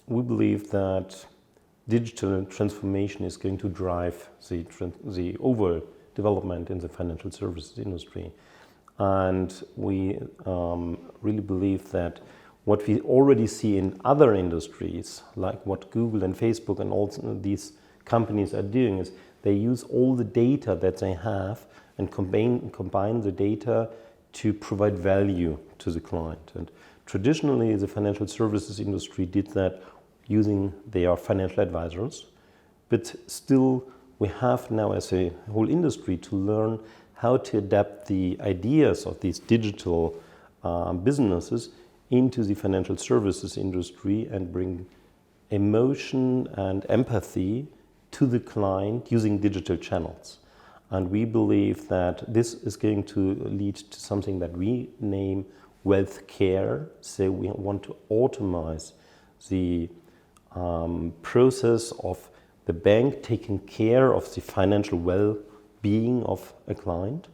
we believe that digital transformation is going to drive the overall development in the financial services industry. And we really believe that what we already see in other industries, like what Google and Facebook and all these companies are doing, is they use all the data that they have and combine the data to provide value to the client. And traditionally, the financial services industry did that using their financial advisors, but still we have now as a whole industry to learn how to adapt the ideas of these digital businesses into the financial services industry and bring emotion and empathy to the client using digital channels. And we believe that this is going to lead to something that we name wealth care. So we want to automate the process of the bank taking care of the financial well-being of a client.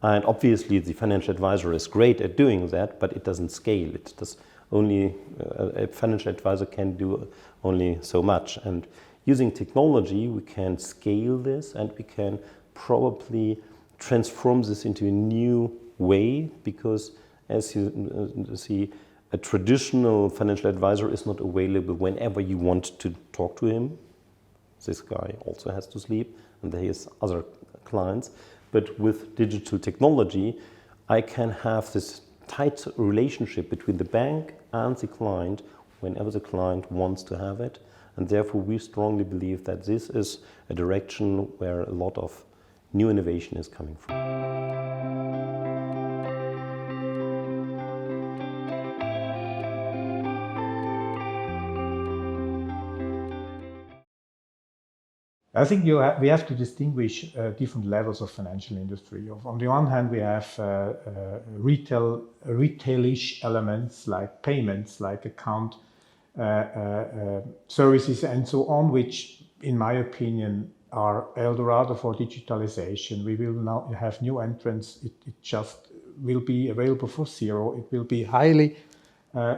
And obviously the financial advisor is great at doing that, but it doesn't scale. It does only, a financial advisor can do only so much. And using technology, we can scale this and we can probably transform this into a new way, because as you see, a traditional financial advisor is not available whenever you want to talk to him. This guy also has to sleep and he has other clients. But with digital technology, I can have this tight relationship between the bank and the client whenever the client wants to have it. And therefore, we strongly believe that this is a direction where a lot of new innovation is coming from. I think we have to distinguish different levels of financial industry. On the one hand, we have retailish elements like payments, like account services and so on, which in my opinion are Eldorado for digitalization. We will now have new entrants. It just will be available for zero. It will be highly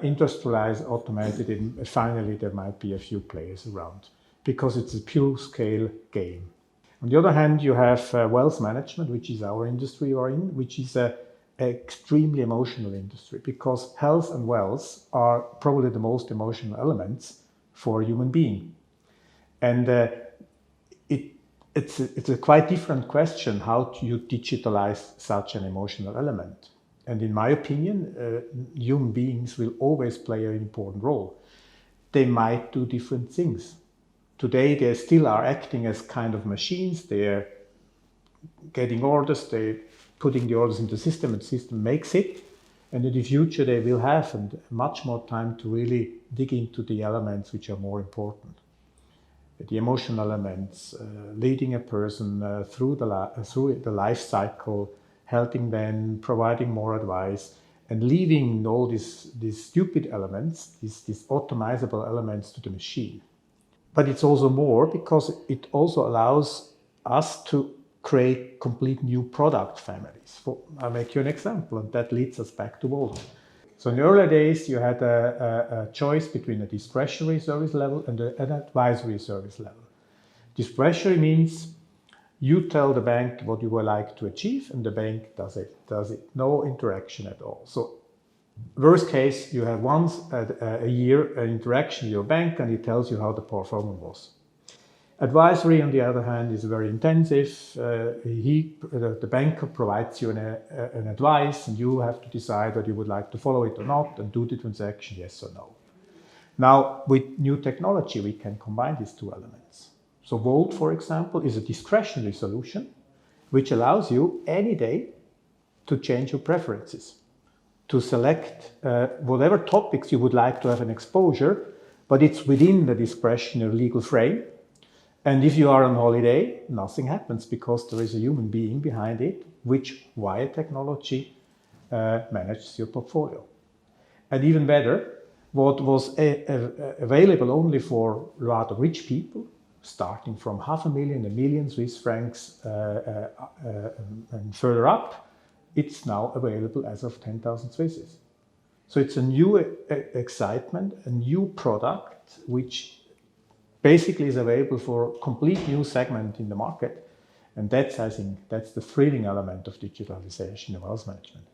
industrialized, automated, and finally there might be a few players around, because it's a pure scale game. On the other hand, you have wealth management, which is our industry you're in, which is an extremely emotional industry, because health and wealth are probably the most emotional elements for a human being. And it's a quite different question, how do you digitalize such an emotional element? And in my opinion, human beings will always play an important role. They might do different things. Today, they still are acting as kind of machines. They're getting orders, they're putting the orders into the system, and the system makes it. And in the future, they will have much more time to really dig into the elements which are more important. The emotional elements, leading a person through the life cycle, helping them, providing more advice, and leaving all these stupid elements, these automizable elements to the machine. But it's also more, because it also allows us to create complete new product families. I'll make you an example, and that leads us back to Walden. So in the earlier days, you had a choice between a discretionary service level and an advisory service level. Discretionary means you tell the bank what you would like to achieve, and the bank does it. No interaction at all. So worst case, you have once a year an interaction with your bank, and he tells you how the performance was. Advisory, on the other hand, is very intensive. The banker provides you an advice, and you have to decide whether you would like to follow it or not and do the transaction, yes or no. Now, with new technology, we can combine these two elements. So Volt, for example, is a discretionary solution which allows you any day to change your preferences, to select whatever topics you would like to have an exposure, but it's within the discretionary legal frame. And if you are on holiday, nothing happens, because there is a human being behind it, which via technology manages your portfolio. And even better, what was available only for rather rich people, starting from 500,000, 1 million Swiss francs and further up, it's now available as of 10,000 Swisses. So it's a new excitement, a new product, which basically is available for a complete new segment in the market. And that's, I think, that's the thrilling element of digitalization of wealth management.